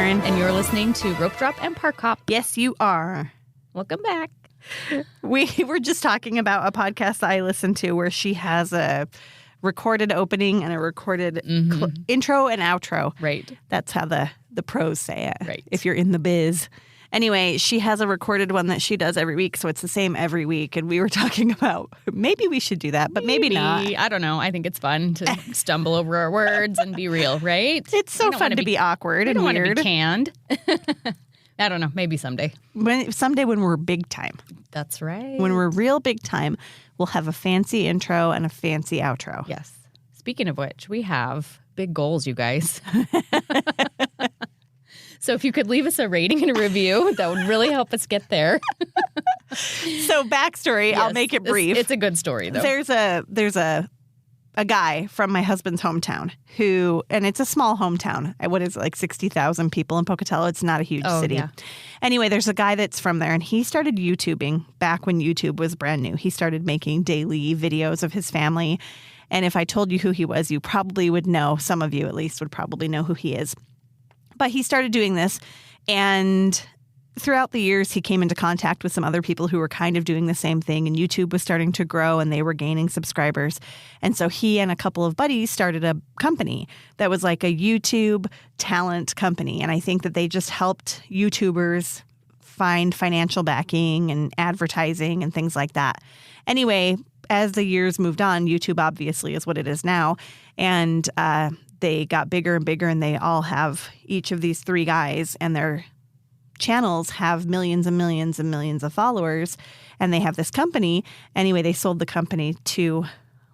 Karen. And you're listening to Ropedrop Parkhop. Yes, you are. Welcome back. We were just talking about a podcast I listen to where she has a recorded opening and a recorded intro and outro. Right. That's how the pros say it. Right. If you're in the biz. Anyway, she has a recorded one that she does every week, so it's the same every week. And we were talking about maybe we should do that, but maybe not. I don't know. I think it's fun to stumble over our words and be real, right? It's so fun to be awkward and weird. We don't want to be canned. I don't know. Maybe someday. Someday when we're big time. That's right. When we're real big time, we'll have a fancy intro and a fancy outro. Yes. Speaking of which, we have big goals, you guys. So if you could leave us a rating and a review, that would really help us get there. So backstory, yes, I'll make it brief. It's a good story, though. There's a guy from my husband's hometown who, and it's a small hometown. What is it, like 60,000 people in Pocatello? It's not a huge city. Yeah. Anyway, there's a guy that's from there, and he started YouTubing back when YouTube was brand new. He started making daily videos of his family. And if I told you who he was, you probably would know. Some of you at least would probably know who he is. But he started doing this, and throughout the years, he came into contact with some other people who were kind of doing the same thing, and YouTube was starting to grow, and they were gaining subscribers. And so he and a couple of buddies started a company that was like a YouTube talent company. And I think that they just helped YouTubers find financial backing and advertising and things like that. Anyway, as the years moved on, YouTube obviously is what it is now. And they got bigger and bigger, and they all have each of these three guys, and their channels have millions and millions and millions of followers, and they have this company. Anyway, they sold the company to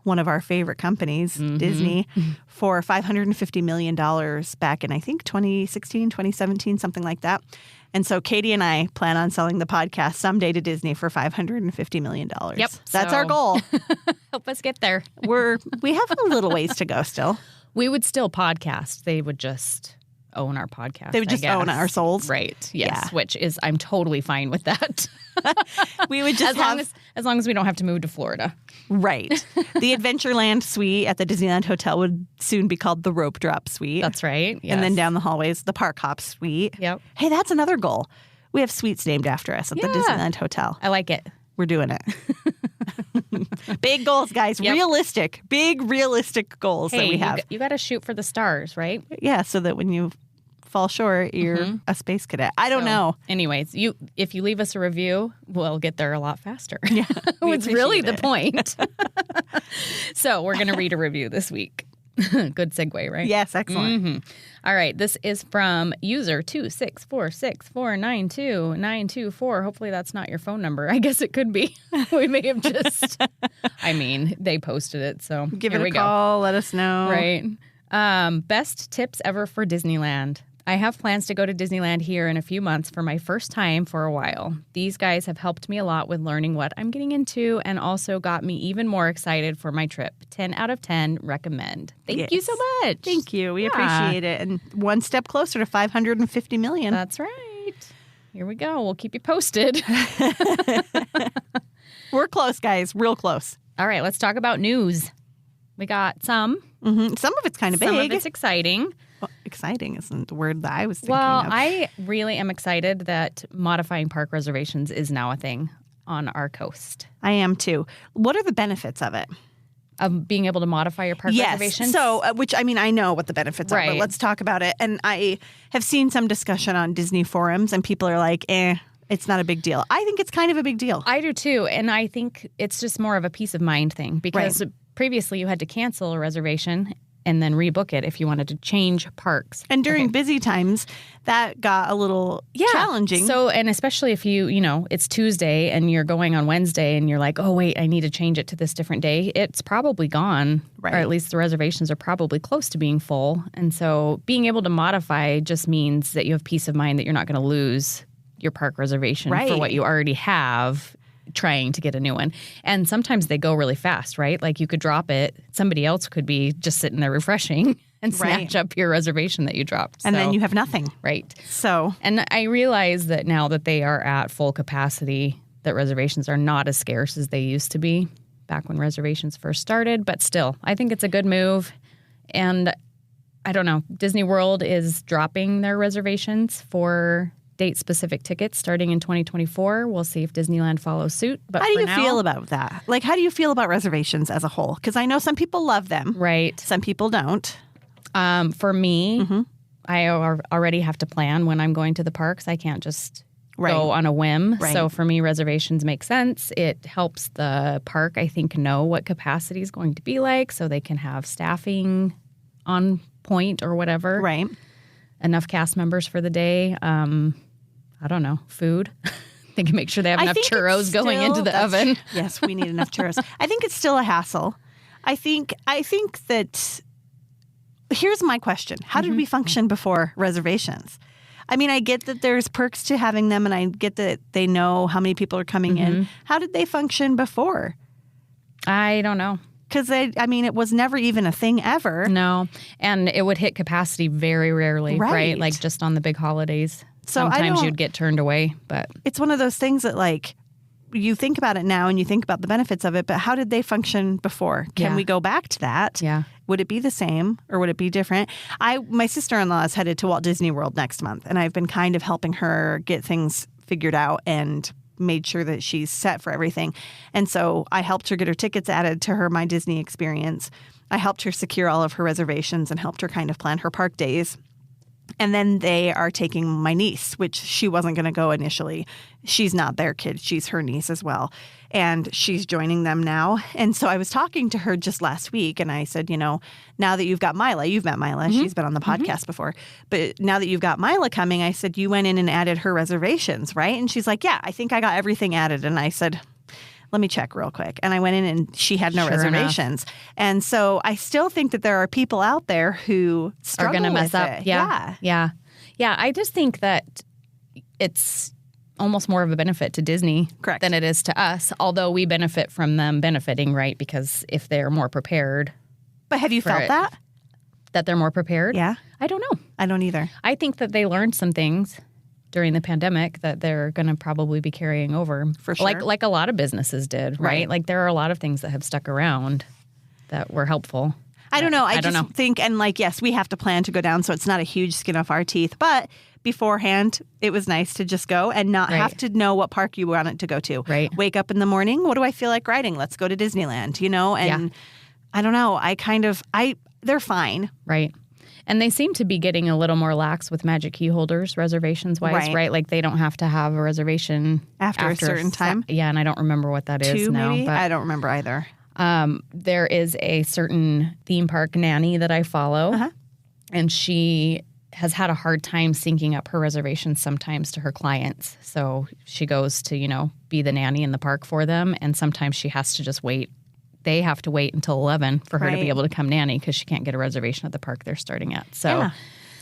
one of our favorite companies, Disney, for $550 million back in, I think, 2016, 2017, something like that. And so Katie and I plan on selling the podcast someday to Disney for $550 million. Yep. That's our goal. Help us get there. We have a little ways to go still. We would still podcast. They would just own our podcast. They would just own our souls. Right. Yes. Yeah. Which is, I'm totally fine with that. We would just as long as we don't have to move to Florida. Right. The Adventureland suite at the Disneyland Hotel would soon be called the Ropedrop Suite. That's right. Yes. And then down the hallways, the Parkhop Suite. Yep. Hey, that's another goal. We have suites named after us at the Disneyland Hotel. I like it. We're doing it. Big goals, guys. Yep. Big realistic goals that we have. You got to shoot for the stars, right? Yeah, so that when you fall short, you're a space cadet. I don't know. Anyways, if you leave us a review, we'll get there a lot faster. Yeah, it's really the point. So we're going to read a review this week. Good segue, right? Yes, excellent. All right, this is from user 26464929224. Hopefully that's not your phone number. I guess it could be. We may have just, they posted it, so give it a call, let us know. Right. Best tips ever for Disneyland. I have plans to go to Disneyland here in a few months for my first time for a while. These guys have helped me a lot with learning what I'm getting into and also got me even more excited for my trip. 10 out of 10 recommend. Thank you so much. Thank you. We appreciate it. And one step closer to $550 million. That's right. Here we go. We'll keep you posted. We're close, guys. Real close. All right. Let's talk about news. We got some. Some of it's kind of big. Some of it's exciting. Well, exciting isn't the word that I was thinking of. Well, I really am excited that modifying park reservations is now a thing on our coast. I am too. What are the benefits of it? Of being able to modify your park reservations? So, I know what the benefits are, but let's talk about it. And I have seen some discussion on Disney forums, and people are like, it's not a big deal. I think it's kind of a big deal. I do too. And I think it's just more of a peace of mind thing because previously you had to cancel a reservation and then rebook it if you wanted to change parks. And during busy times, that got a little challenging. So, and especially if it's Tuesday and you're going on Wednesday and you're like, oh, wait, I need to change it to this different day. It's probably gone, or at least the reservations are probably close to being full. And so being able to modify just means that you have peace of mind that you're not going to lose your park reservation for what you already have trying to get a new one. And sometimes they go really fast, right? Like you could drop it. Somebody else could be just sitting there refreshing and snatch up your reservation that you dropped. And then you have nothing. Right. So. And I realize that now that they are at full capacity, that reservations are not as scarce as they used to be back when reservations first started. But still, I think it's a good move. And I don't know. Disney World is dropping their reservations for date-specific tickets starting in 2024. We'll see if Disneyland follows suit. But how do you feel about that? Like, how do you feel about reservations as a whole? Because I know some people love them. Right. Some people don't. For me, I already have to plan when I'm going to the parks. I can't just go on a whim. Right. So for me, reservations make sense. It helps the park, I think, know what capacity is going to be like so they can have staffing on point or whatever. Right. Enough cast members for the day. I don't know, food. They can make sure they have enough churros going into the oven. Yes, we need enough churros. I think it's still a hassle. I think that here's my question. How did we function before reservations? I mean, I get that there's perks to having them, and I get that they know how many people are coming in. How did they function before? I don't know. Because, it was never even a thing ever. No. And it would hit capacity very rarely, right? Like just on the big holidays. So sometimes you'd get turned away, but it's one of those things that, like, you think about it now and you think about the benefits of it, but how did they function before? Can we go back to that? Yeah. Would it be the same or would it be different? My sister-in-law is headed to Walt Disney World next month, and I've been kind of helping her get things figured out and made sure that she's set for everything. And so I helped her get her tickets added to her My Disney experience. I helped her secure all of her reservations and helped her kind of plan her park days. And then they are taking my niece, which she wasn't going to go initially. She's not their kid. She's her niece as well. And she's joining them now. And so I was talking to her just last week, and I said, now that you've got Mila, you've met Mila. She's been on the podcast before. But now that you've got Mila coming, I said, you went in and added her reservations, right? And she's like, yeah, I think I got everything added. And I said, let me check real quick. And I went in and she had no reservations. Enough. And so I still think that there are people out there who struggle are going to mess up. It. Yeah. I just think that it's almost more of a benefit to Disney than it is to us, although we benefit from them benefiting, right? Because if they're more prepared. But have you felt that? That they're more prepared? Yeah. I don't know. I don't either. I think that they learned some things during the pandemic that they're going to probably be carrying over. For sure. Like a lot of businesses did, right? Like there are a lot of things that have stuck around that were helpful. I don't know. I just think, and yes, we have to plan to go down, so it's not a huge skin off our teeth. But beforehand, it was nice to just go and not have to know what park you wanted to go to. Right. Wake up in the morning. What do I feel like riding? Let's go to Disneyland, And I don't know. They're fine. Right. And they seem to be getting a little more lax with Magic Key holders, reservations-wise, right? Like they don't have to have a reservation after a certain time. Yeah, and I don't remember what that is now. Maybe? But I don't remember either. There is a certain theme park nanny that I follow, and she has had a hard time syncing up her reservations sometimes to her clients. So she goes to, be the nanny in the park for them, and sometimes she has to just wait. They have to wait until 11 for her to be able to come nanny because she can't get a reservation at the park they're starting at. So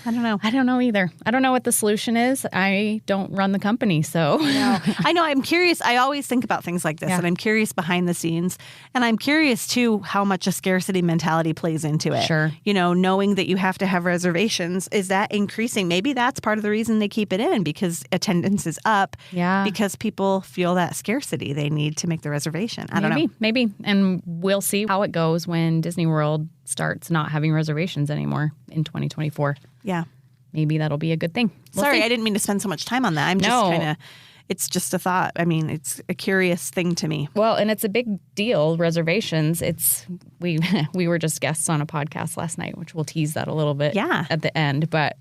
I don't know. I don't know either. I don't know what the solution is. I don't run the company, so. I know. I'm curious. I always think about things like this, and I'm curious behind the scenes. And I'm curious, too, how much a scarcity mentality plays into it. Sure. Knowing that you have to have reservations, is that increasing? Maybe that's part of the reason they keep it in, because attendance is up. Yeah. Because people feel that scarcity. They need to make the reservation. I don't know. Maybe. And we'll see how it goes when Disney World starts not having reservations anymore in 2024. Yeah. Maybe that'll be a good thing. Sorry, I didn't mean to spend so much time on that. I'm just kind of, it's just a thought. I mean, it's a curious thing to me. Well, and it's a big deal, reservations. We were just guests on a podcast last night, which we'll tease that a little bit at the end. But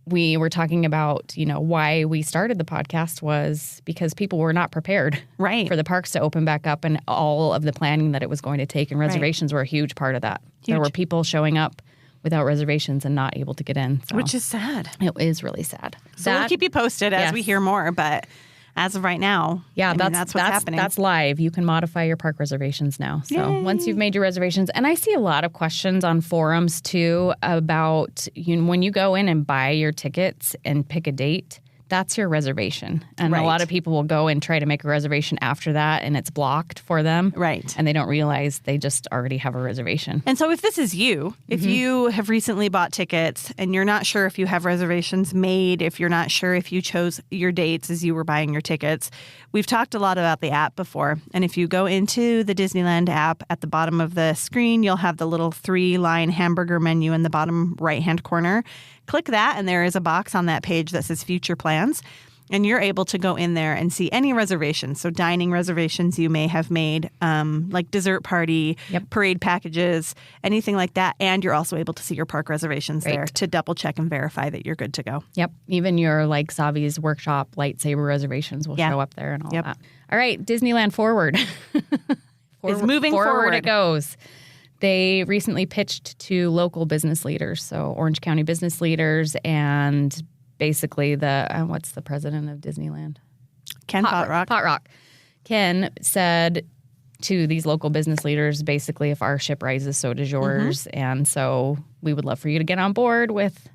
we were talking about, why we started the podcast was because people were not prepared for the parks to open back up and all of the planning that it was going to take. And reservations were a huge part of that. There were people showing up without reservations and not able to get in. So. Which is sad. It is really sad. So we'll keep you posted as we hear more, but as of right now, that's what's happening. That's live. You can modify your park reservations now. So once you've made your reservations, and I see a lot of questions on forums too about when you go in and buy your tickets and pick a date, that's your reservation. And Right. a lot of people will go and try to make a reservation after that, and it's blocked for them. Right. And they don't realize they just already have a reservation. And so if this is you, if you have recently bought tickets and you're not sure if you have reservations made, if you're not sure if you chose your dates as you were buying your tickets, we've talked a lot about the app before. And if you go into the Disneyland app, at the bottom of the screen, you'll have the little 3-line hamburger menu in the bottom right-hand corner. Click that, and there is a box on that page that says Future Plans. And you're able to go in there and see any reservations. So dining reservations you may have made, like dessert party, parade packages, anything like that. And you're also able to see your park reservations there to double check and verify that you're good to go. Yep. Even your like Savi's Workshop lightsaber reservations will show up there and all that. All right. Disneyland Forward. Is moving forward. It goes. They recently pitched to local business leaders, so Orange County business leaders, and basically what's the president of Disneyland? Ken Potrock. Potrock. Ken said to these local business leaders, basically, if our ship rises, so does yours. And so we would love for you to get on board with,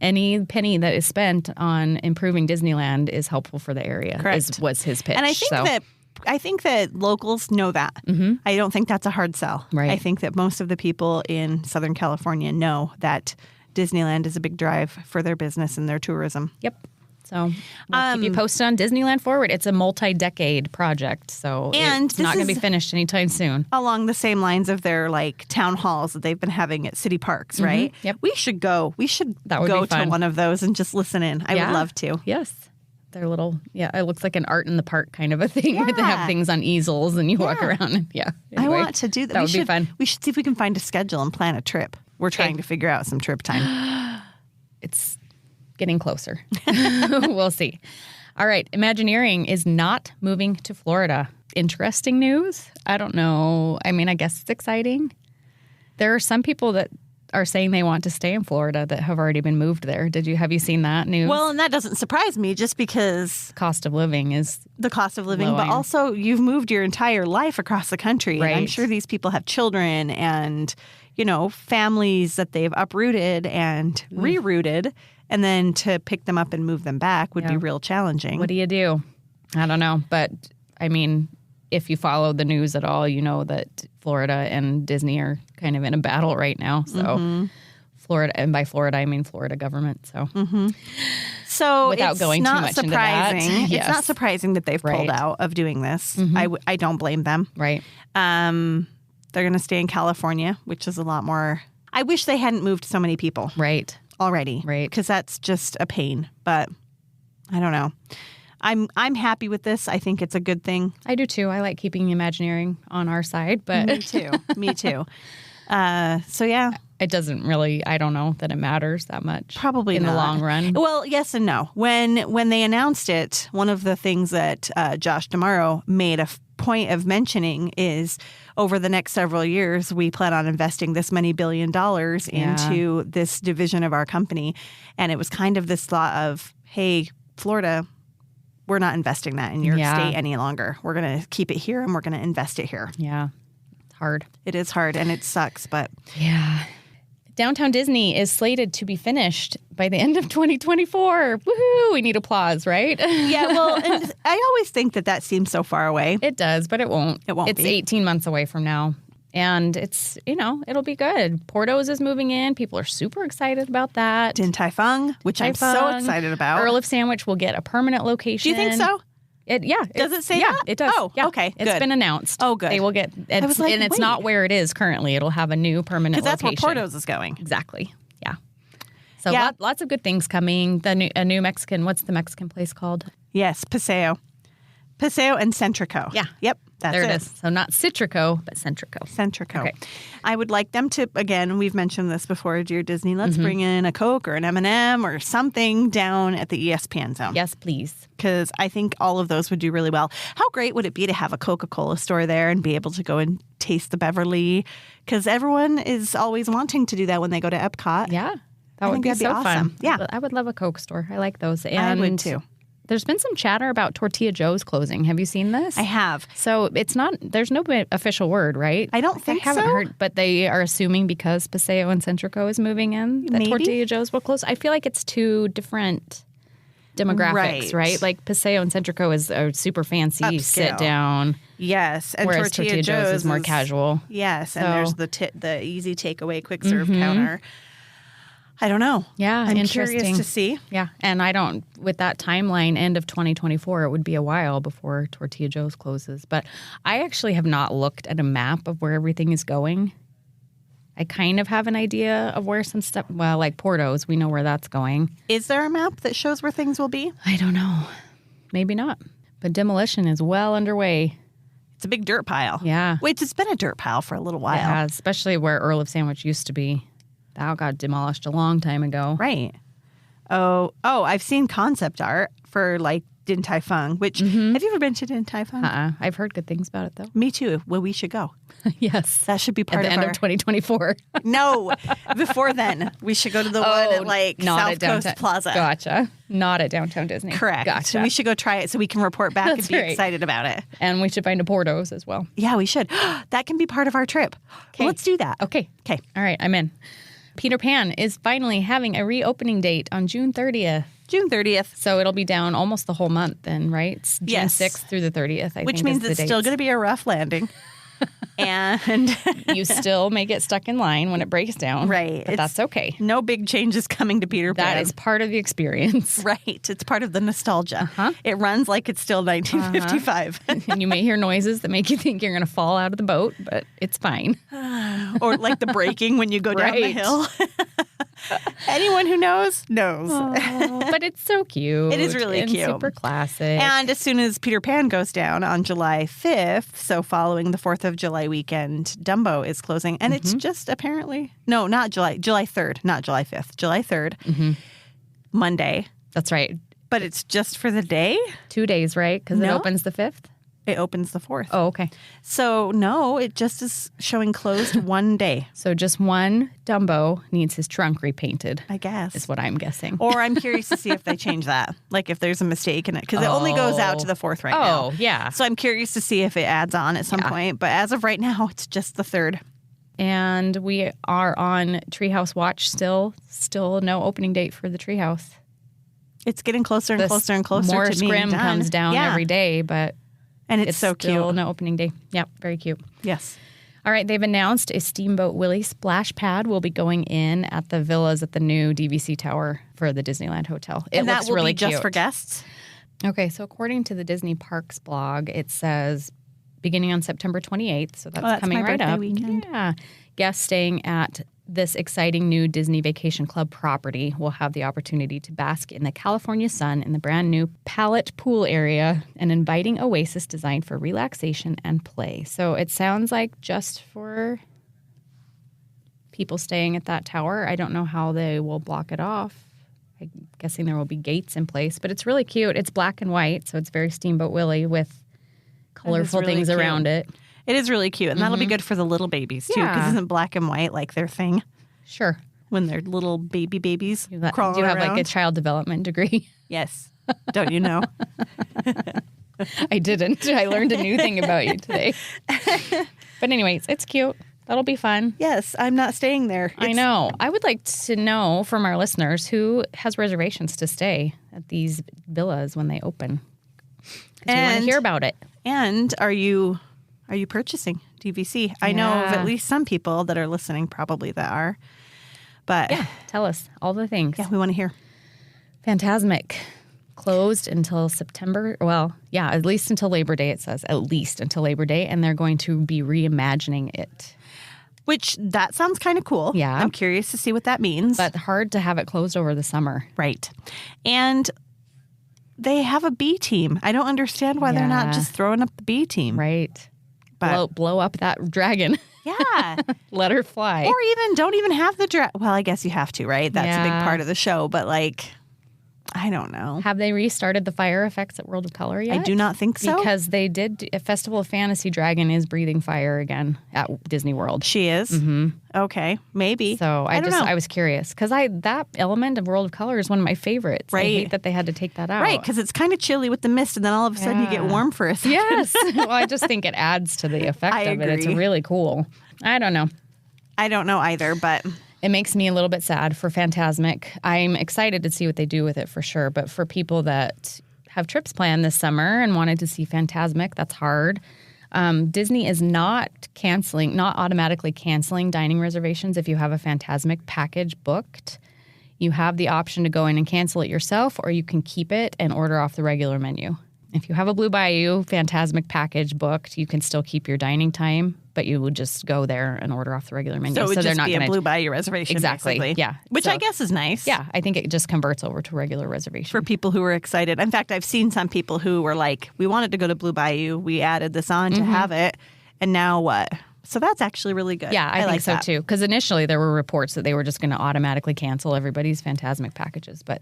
any penny that is spent on improving Disneyland is helpful for the area. Correct. Was his pitch. And I think that locals know that. I don't think that's a hard sell. Right. I think that most of the people in Southern California know that Disneyland is a big drive for their business and their tourism. Yep. So we'll keep you posted on Disneyland Forward. It's a multi-decade project, so it's not going to be finished anytime soon. Along the same lines of their town halls that they've been having at city parks, right? Yep. We should go. We should go to one of those and just listen in. I would love to. Yes. They're little, it looks like an art in the park kind of a thing where they have things on easels and you walk around. And, anyway, I want to do that. That would be fun. We should see if we can find a schedule and plan a trip. We're trying to figure out some trip time. It's getting closer. We'll see. All right. Imagineering is not moving to Florida. Interesting news. I don't know. I mean, I guess it's exciting. There are some people that are saying they want to stay in Florida that have already been moved there. Have you seen that news? Well, and that doesn't surprise me just because cost of living is the cost of living, blowing. But also you've moved your entire life across the country. Right. And I'm sure these people have children and, families that they've uprooted and rerouted. And then to pick them up and move them back would be real challenging. What do you do? I don't know. But I mean, if you follow the news at all, you know that Florida and Disney are kind of in a battle right now. So Florida, and by Florida, I mean Florida government. So, so without going too much into that, it's not surprising that they've pulled out of doing this. I don't blame them. Right. They're going to stay in California, which is a lot more. I wish they hadn't moved so many people. Right. Already. Right. Because that's just a pain. But I don't know. I'm happy with this. I think it's a good thing. I do too. I like keeping Imagineering on our side, but Me too. So yeah. It doesn't really, I don't know that it matters that much. Probably in not. the long run. Well, yes and no. When they announced it, one of the things that Josh D'Amaro made a point of mentioning is over the next several years, we plan on investing this many $1 billion into this division of our company. And it was kind of this thought of, hey, Florida, we're not investing that in your state any longer. We're going to keep it here and we're going to invest it here. Yeah. It's hard. It is hard and it sucks, but. Yeah. Downtown Disney is slated to be finished by the end of 2024. Woohoo! We need applause, right? Yeah, well, and I always think that seems so far away. It does, but it won't. It won't It's be. 18 months away from now. And it's, it'll be good. Porto's is moving in. People are super excited about that. Din Tai Fung, which I'm so excited about. Earl of Sandwich will get a permanent location. Do you think so? Does it say that? that? It does. Oh, yeah. okay, It's good. been announced. Oh, good. They will get, I was like, and it's not where it is currently. It'll have a new permanent Because location. that's where Porto's is going. Exactly. Yeah. So lots of good things coming. A new Mexican, what's the Mexican place called? Yes, Paseo. Paseo and Centrico. Yeah. Yep. That's There it is. So not Citrico, but Centrico. Centrico. Okay. I would like them to, again, we've mentioned this before, Dear Disney, let's bring in a Coke or an M&M or something down at the ESPN zone. Yes, please. Because I think all of those would do really well. How great would it be to have a Coca-Cola store there and be able to go and taste the Beverly? Because everyone is always wanting to do that when they go to Epcot. Yeah. That I would think be that'd be so awesome. fun. Yeah. I would love a Coke store. I like those. And I would too. There's been some chatter about Tortilla Joe's closing. Have you seen this? I have. So there's no official word, right? I don't think I haven't so. heard, but they are assuming because Paseo and Centrico is moving in that Maybe. Tortilla Joe's will close. I feel like it's two different demographics, right? Like Paseo and Centrico is a super fancy sit down. Yes, and whereas Tortilla Joe's is more casual. Yes, so. And there's the easy takeaway quick serve counter. I don't know. Yeah, I'm interesting. Curious to see. Yeah, and I don't, with that timeline, end of 2024, it would be a while before Tortilla Joe's closes. But I actually have not looked at a map of where everything is going. I kind of have an idea of where some stuff, well, like Porto's, we know where that's going. Is there a map that shows where things will be? I don't know. Maybe not. But demolition is well underway. It's a big dirt pile. Yeah. Wait, it's been a dirt pile for a little while. Yeah, especially where Earl of Sandwich used to be. That got demolished a long time ago. Right. Oh, I've seen concept art for like Din Tai Fung, which, have you ever been to Din Tai Fung? I've heard good things about it, though. Me too. Well, we should go. Yes. That should be part of our... At the end of 2024. No, before then. We should go to the one at like South Coast Plaza. Gotcha. Not at Downtown Disney. Correct. Gotcha. So we should go try it so we can report back and be excited about it. And we should find a Porto's as well. Yeah, we should. That can be part of our trip. Well, let's do that. Okay. All right, I'm in. Peter Pan is finally having a reopening date on June 30th. June 30th. So it'll be down almost the whole month then, right? It's June 6th through the 30th, I think. Which means it's still going to be a rough landing. And you still may get stuck in line when it breaks down. Right. But that's okay. No big changes coming to Peter Pan. That is part of the experience. Right. It's part of the nostalgia. It runs like it's still 1955. And you may hear noises that make you think you're going to fall out of the boat, but it's fine. Or like the braking when you go down the hill. Anyone who knows. But it's so cute. It is really cute. Super classic. And as soon as Peter Pan goes down on July 5th, so following the 4th of July weekend, Dumbo is closing. And it's just apparently, no, not July 3rd, not July 5th, July 3rd, Monday. That's right. But it's just for the day? 2 days, right? Because it opens the 5th? It opens the 4th. Oh, okay. So, no, it just is showing closed one day. So just one Dumbo needs his trunk repainted. I guess. Is what I'm guessing. Or I'm curious to see if they change that. Like if there's a mistake in it. Because it only goes out to the 4th right now. Oh, yeah. So I'm curious to see if it adds on at some point. But as of right now, it's just the 3rd. And we are on Treehouse Watch still. Still no opening date for the Treehouse. It's getting closer and closer and closer more to being scrim done. comes down every day, but... And it's so still cute. No opening day. Yep, very cute. Yes. All right, they've announced a Steamboat Willie splash pad will be going in at the villas at the new DVC Tower for the Disneyland Hotel. It looks really cute. Just for guests? Okay, so according to the Disney Parks blog, it says beginning on September 28th, so that's coming right up. Weekend. Yeah. Guests staying at this exciting new Disney Vacation Club property will have the opportunity to bask in the California sun in the brand new Palette Pool area, an inviting oasis designed for relaxation and play. So it sounds like just for people staying at that tower. I don't know how they will block it off. I'm guessing there will be gates in place, but it's really cute. It's black and white, so it's very Steamboat Willie with colorful things around it. It is really cute, and that'll be good for the little babies, too, because isn't black and white like their thing? Sure. When they're little babies crawling Do you have around. like a child development degree? Yes. Don't you know? I didn't. I learned a new thing about you today. But anyways, it's cute. That'll be fun. Yes, I'm not staying there. I know. I would like to know from our listeners who has reservations to stay at these villas when they open. Because we want to hear about it. And are you purchasing DVC? I know of at least some people that are listening probably that are. But yeah, tell us all the things. Yeah, we want to hear. Phantasmic. Closed until September. Well, yeah, at least until Labor Day, it says. At least until Labor Day. And they're going to be reimagining it. Which, that sounds kind of cool. Yeah. I'm curious to see what that means. But hard to have it closed over the summer. Right. And they have a B team. I don't understand why they're not just throwing up the B team. Right. But blow up that dragon. Yeah. Let her fly. Or even don't even have the dragon. Well, I guess you have to, right? That's a big part of the show. But like, I don't know. Have they restarted the fire effects at World of Color yet? I do not think so. Because they did. A Festival of Fantasy Dragon is breathing fire again at Disney World. She is? Mm-hmm. Okay. Maybe. So I was curious. Because that element of World of Color is one of my favorites. Right. I hate that they had to take that out. Right. Because it's kind of chilly with the mist and then all of a sudden you get warm for a second. Yes. Well, I just think it adds to the effect of it. It's really cool. I don't know. I don't know either, but It makes me a little bit sad for Fantasmic. I'm excited to see what they do with it for sure. But for people that have trips planned this summer and wanted to see Fantasmic, that's hard. Disney is not automatically canceling dining reservations if you have a Fantasmic package booked. You have the option to go in and cancel it yourself, or you can keep it and order off the regular menu. If you have a Blue Bayou Fantasmic package booked, you can still keep your dining time, but you would just go there and order off the regular menu. So it would just be a Blue Bayou reservation, exactly. Basically. Yeah. Which I guess is nice. Yeah, I think it just converts over to regular reservation. For people who are excited. In fact, I've seen some people who were like, we wanted to go to Blue Bayou. We added this on to have it. And now what? So that's actually really good. Yeah, I think like so that. too. Because initially there were reports that they were just going to automatically cancel everybody's Fantasmic packages. But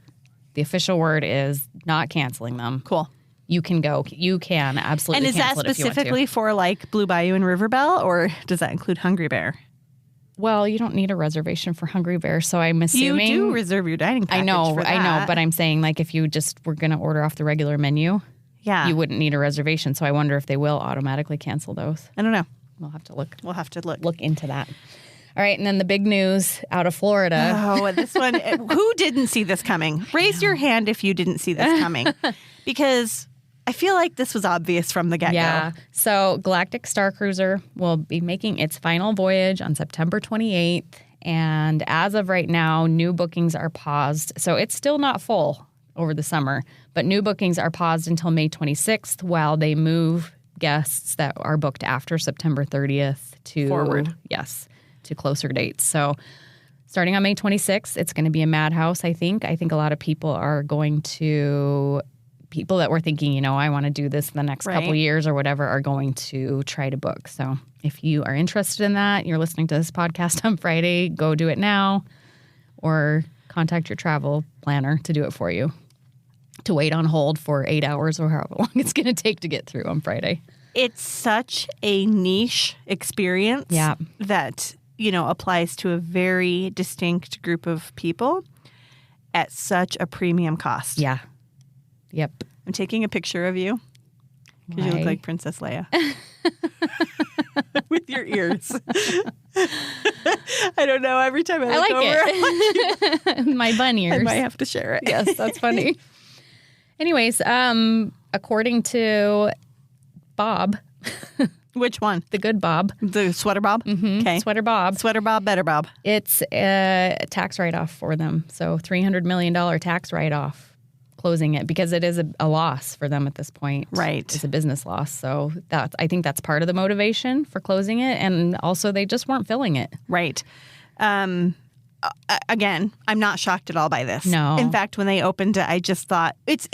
the official word is not canceling them. Cool. You can go. You can absolutely cancel it if you want to. And is that specifically for like Blue Bayou and River Belle, or does that include Hungry Bear? Well, you don't need a reservation for Hungry Bear, so I'm assuming you do reserve your dining package. I know, but I'm saying like if you just were going to order off the regular menu, you wouldn't need a reservation. So I wonder if they will automatically cancel those. I don't know. We'll have to look. Look into that. All right, and then the big news out of Florida. Oh, this one. Who didn't see this coming? Raise your hand if you didn't see this coming, because I feel like this was obvious from the get-go. Yeah. So Galactic Star Cruiser will be making its final voyage on September 28th. And as of right now, new bookings are paused. So it's still not full over the summer, but new bookings are paused until May 26th while they move guests that are booked after September 30th to forward. Yes, to closer dates. So starting on May 26th, it's going to be a madhouse, I think. I think a lot of people are going to... People that were thinking, I want to do this in the next couple years or whatever are going to try to book. So if you are interested in that, you're listening to this podcast on Friday, go do it now or contact your travel planner to do it for you. To wait on hold for 8 hours or however long it's going to take to get through on Friday. It's such a niche experience that, applies to a very distinct group of people at such a premium cost. Yeah. Yep. I'm taking a picture of you because you look like Princess Leia with your ears. I don't know. Every time I look over, it. My bun ears. I might have to share it. Yes, that's funny. Anyways, according to Bob. Which one? The good Bob. The Sweater Bob? Mm-hmm. Okay. Sweater Bob. Sweater Bob, Better Bob. It's a tax write-off for them. So $300 million tax write-off. Closing it because it is a loss for them at this point. Right. It's a business loss. So I think that's part of the motivation for closing it. And also they just weren't filling it. Right. Again, I'm not shocked at all by this. No. In fact, when they opened it, I just thought it's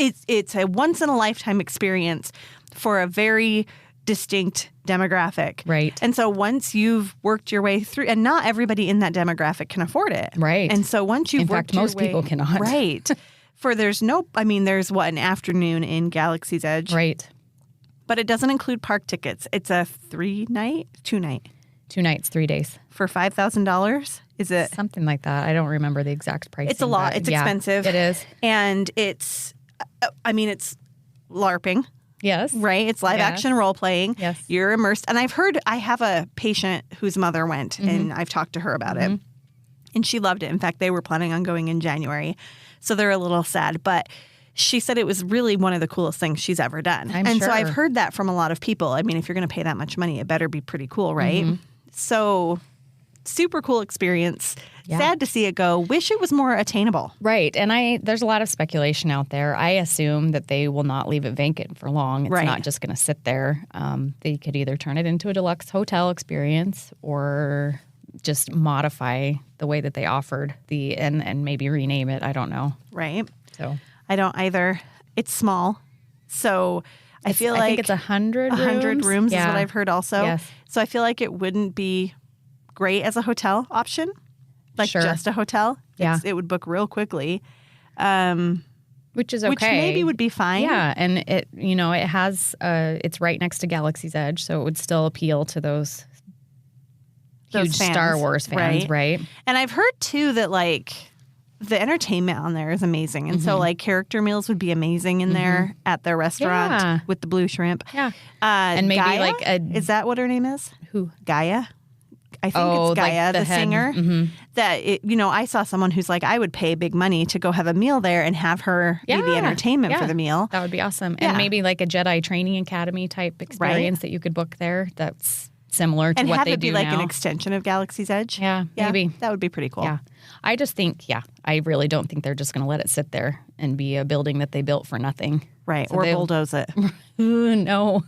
a once in a lifetime experience for a very distinct demographic. Right. And so once you've worked your way through, and not everybody in that demographic can afford it. Right. And so once you've worked your way. In fact, most people cannot. Right. There's an afternoon in Galaxy's Edge. Right. But it doesn't include park tickets. It's a 2 night. 2 nights, 3 days. For $5,000? Is it? Something like that. I don't remember the exact price. It's a lot. It's expensive. It is. And it's LARPing. Yes. Right? It's live action role playing. Yes. You're immersed. And I have a patient whose mother went, and I've talked to her about it. And she loved it. In fact, they were planning on going in January. So they're a little sad. But she said it was really one of the coolest things she's ever done. So I've heard that from a lot of people. I mean, if you're going to pay that much money, it better be pretty cool, right? So super cool experience. Yeah. Sad to see it go. Wish it was more attainable. Right. And there's a lot of speculation out there. I assume that they will not leave it vacant for long. It's not just going to sit there. They could either turn it into a deluxe hotel experience or just modify the way that they offered and maybe rename it. I don't know. Right. So I don't either. It's small. So I think it's 100 rooms. 100 rooms is what I've heard also. Yes. So I feel like it wouldn't be great as a hotel option. Just a hotel. Yeah. It would book real quickly. Which is okay. Which maybe would be fine. Yeah. And it has, it's right next to Galaxy's Edge. So it would still appeal to those huge fans, Star Wars fans, right? And I've heard too that the entertainment on there is amazing. And so character meals would be amazing in there at their restaurant with the blue shrimp. Yeah. And maybe Gaia? Is that what her name is? Who? Gaia? I think it's Gaia, like the singer, that, I saw someone who's like, I would pay big money to go have a meal there and have her be the entertainment for the meal. That would be awesome. And maybe like a Jedi Training Academy type experience that you could book there. That's similar to what they do now. And have it be like an extension of Galaxy's Edge. Yeah, maybe. That would be pretty cool. Yeah. I just think, I really don't think they're just going to let it sit there and be a building that they built for nothing. Right, so or bulldoze it. Ooh, no,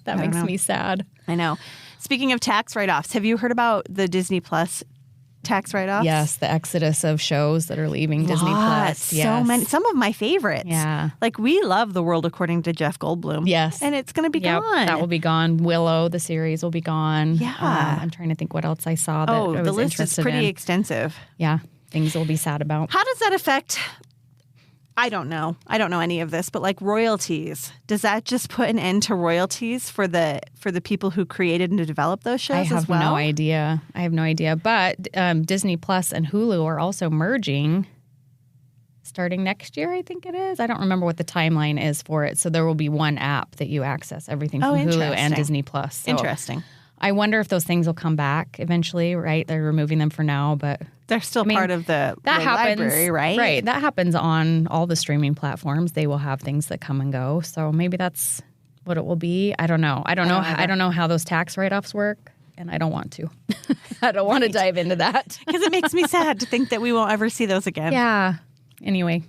that makes me sad. I know. Speaking of tax write-offs, have you heard about the Disney Plus tax write-offs? Yes, the exodus of shows that are leaving Disney Plus. Yes. So many. Some of my favorites. Yeah. Like, we love The World According to Jeff Goldblum. Yes. And it's going to be gone. That will be gone. Willow, the series, will be gone. Yeah. I'm trying to think what else I saw that I was the list is pretty in. Extensive. Yeah. Things we'll be sad about. How does that affect... I don't know. I don't know any of this, but like royalties, does that just put an end to royalties for the people who created and developed those shows as well? I have no idea. But Disney Plus and Hulu are also merging starting next year, I think it is. I don't remember what the timeline is for it. So there will be one app that you access everything from Hulu and Disney Plus. So interesting. I wonder if those things will come back eventually, right? They're removing them for now, but... They're still part of the library, right? Right. That happens on all the streaming platforms. They will have things that come and go. So maybe that's what it will be. I don't know. I don't know how those tax write-offs work, and I don't want to. I don't want to dive into that. Because it makes me sad to think that we won't ever see those again. Yeah. Anyway,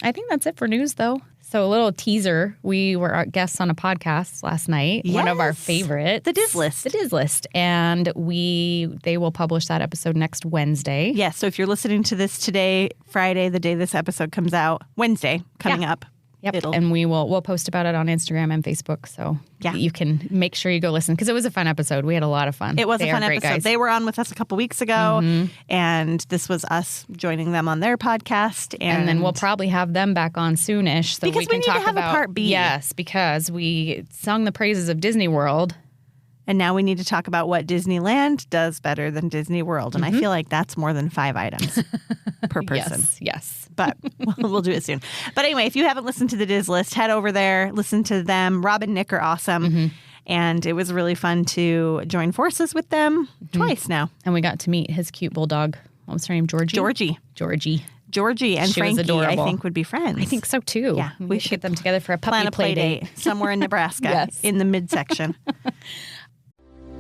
I think that's it for news, though. So a little teaser. We were guests on a podcast last night. Yes. One of our favorites. The Diz List. The Diz List. And they will publish that episode next Wednesday. Yes. So if you're listening to this today, Friday, the day this episode comes out, Wednesday coming up. Yep. And we'll post about it on Instagram and Facebook. So you can make sure you go listen because it was a fun episode. We had a lot of fun. It was a fun episode. Guys. They were on with us a couple weeks ago, and this was us joining them on their podcast. And then we'll probably have them back on soonish. So because we can talk about a part B. Yes, because we sung the praises of Disney World. And now we need to talk about what Disneyland does better than Disney World. And I feel like that's more than 5 items per person. Yes. But we'll do it soon. But anyway, if you haven't listened to the Diz List, head over there, listen to them. Rob and Nick are awesome. And it was really fun to join forces with them twice now. And we got to meet his cute bulldog. What was her name? Georgie and she Frankie, I think, would be friends. I think so, too. Yeah. We should get them together for a puppy play date. Somewhere in Nebraska in the midsection.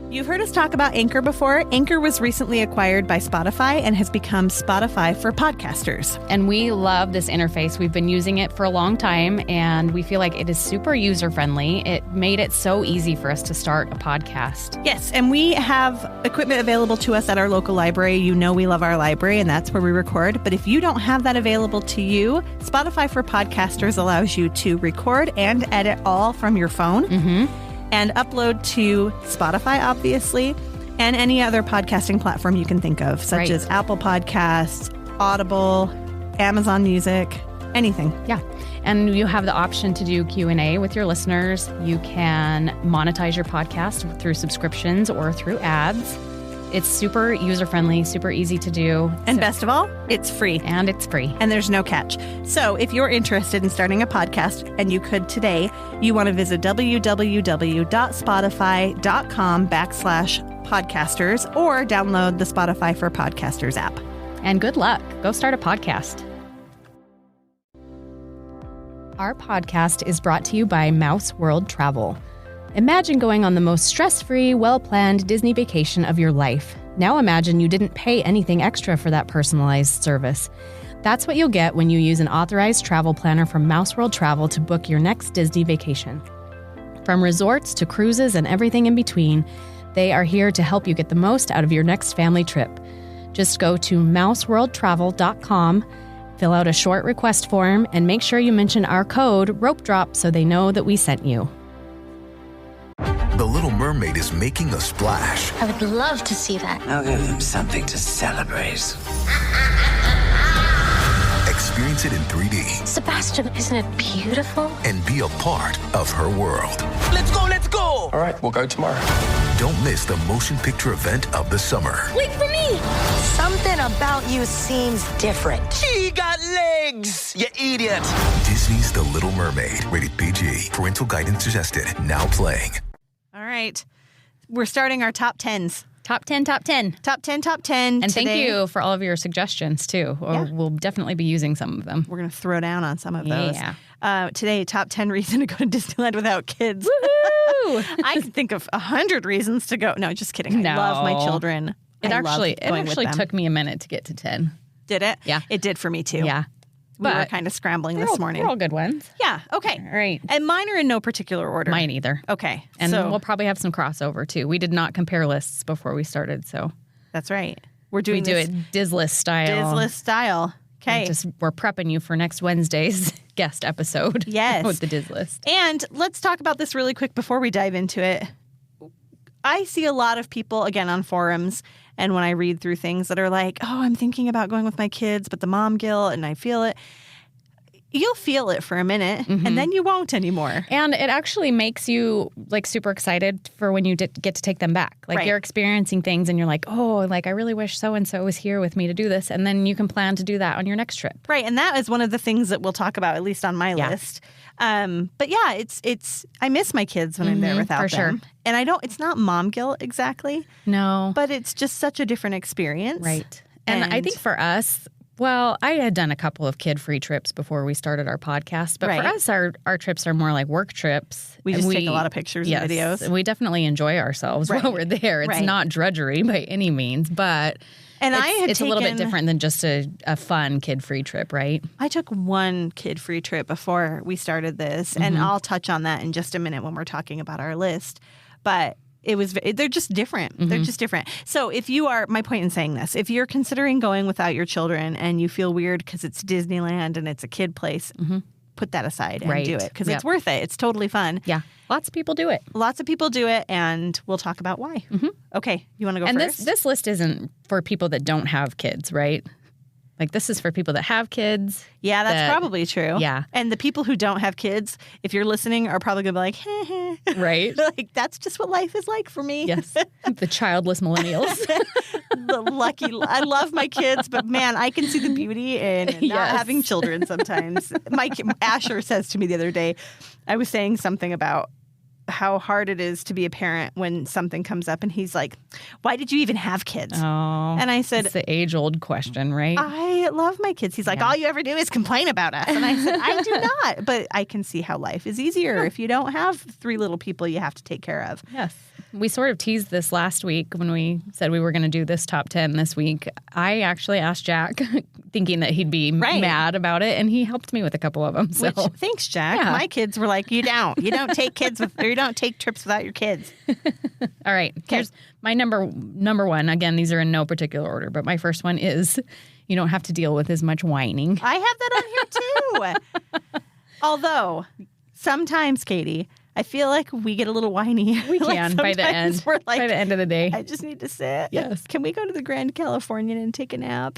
You've heard us talk about Anchor before. Anchor was recently acquired by Spotify and has become Spotify for podcasters. And we love this interface. We've been using it for a long time, and we feel like it is super user-friendly. It made it so easy for us to start a podcast. Yes, and we have equipment available to us at our local library. You know we love our library, and that's where we record. But if you don't have that available to you, Spotify for podcasters allows you to record and edit all from your phone. And upload to Spotify, obviously, and any other podcasting platform you can think of, such as Apple Podcasts, Audible, Amazon Music, anything. Yeah. And you have the option to do Q&A with your listeners. You can monetize your podcast through subscriptions or through ads. It's super user-friendly, super easy to do. And best of all, it's free. And it's free. And there's no catch. So if you're interested in starting a podcast, and you could today, you want to visit www.spotify.com/podcasters or download the Spotify for Podcasters app. And good luck. Go start a podcast. Our podcast is brought to you by Mouse World Travel. Imagine going on the most stress-free, well-planned Disney vacation of your life. Now imagine you didn't pay anything extra for that personalized service. That's what you'll get when you use an authorized travel planner from Mouse World Travel to book your next Disney vacation. From resorts to cruises and everything in between, they are here to help you get the most out of your next family trip. Just go to mouseworldtravel.com, fill out a short request form, and make sure you mention our code Ropedrop so they know that we sent you. The Little Mermaid is making a splash. I would love to see that. I'll give them something to celebrate. Experience it in 3D. Sebastian, isn't it beautiful? And be a part of her world. Let's go, let's go! All right, we'll go tomorrow. Don't miss the motion picture event of the summer. Wait for me! Something about you seems different. She got legs, you idiot! Disney's The Little Mermaid. Rated PG. Parental guidance suggested. Now playing. All right. We're starting our top 10s. Top 10, top 10. Top 10, top 10. And thank you for all of your suggestions, too. We'll definitely be using some of them. We're going to throw down on some of those. Yeah. Today, top 10 reason to go to Disneyland without kids. Woohoo! I can think of 100 reasons to go. No, just kidding. I love my children. It actually took me a minute to get to 10. Did it? Yeah. It did for me, too. Yeah. We were kind of scrambling this morning. They're all good ones. Yeah. Okay. All right. And mine are in no particular order. Mine either. Okay. And we'll probably have some crossover, too. We did not compare lists before we started, so. That's right. We do it Dizlist style. Dizlist style. Okay. We're prepping you for next Wednesday's guest episode. Yes. With the Diz list. And let's talk about this really quick before we dive into it. I see a lot of people, again, on forums, and when I read through things that are like, oh, I'm thinking about going with my kids, but the mom guilt, and I feel it. You'll feel it for a minute, and then you won't anymore. And it actually makes you like super excited for when you get to take them back. Like you're experiencing things and you're like, oh, like I really wish so-and-so was here with me to do this. And then you can plan to do that on your next trip. Right. And that is one of the things that we'll talk about, at least on my list. But yeah, it's I miss my kids when I'm there without them. Sure. And it's not mom guilt exactly. No. But it's just such a different experience. Right. And I think for us, well, I had done a couple of kid-free trips before we started our podcast, but for us, our trips are more like work trips. We just take a lot of pictures and videos. And we definitely enjoy ourselves while we're there. It's not drudgery by any means, but it's a little bit different than just a fun kid-free trip, right? I took one kid-free trip before we started this, and I'll touch on that in just a minute when we're talking about our list. But they're just different. They're just different. So my point in saying this, if you're considering going without your children and you feel weird because it's Disneyland and it's a kid place, put that aside and do it because it's worth it. It's totally fun. Yeah. Lots of people do it. Lots of people do it, and we'll talk about why. Okay. You want to go first? And this list isn't for people that don't have kids, right? Like, this is for people that have kids. Yeah, that's probably true. Yeah. And the people who don't have kids, if you're listening, are probably going to be like, heh. Right. Like, that's just what life is like for me. Yes. The childless millennials. The lucky. I love my kids, but man, I can see the beauty in not having children sometimes. Asher says to me the other day, I was saying something about how hard it is to be a parent when something comes up, and he's like, why did you even have kids? Oh, and I said, it's the age-old question, right? I love my kids. He's like, all you ever do is complain about us. And I said, I do not, but I can see how life is easier if you don't have 3 little people you have to take care of. Yes. We sort of teased this last week when we said we were going to do this top 10 this week. I actually asked Jack, thinking that he'd be mad about it, and he helped me with a couple of them. So thanks, Jack. Yeah. My kids were like, you don't take kids or you don't take trips without your kids. All right. Here's my number one. Again, these are in no particular order, but my first one is you don't have to deal with as much whining. I have that on here too. Although sometimes, Katie, I feel like we get a little whiny. We can by the end. We're like, by the end of the day. I just need to sit. Yes. Can we go to the Grand Californian and take a nap?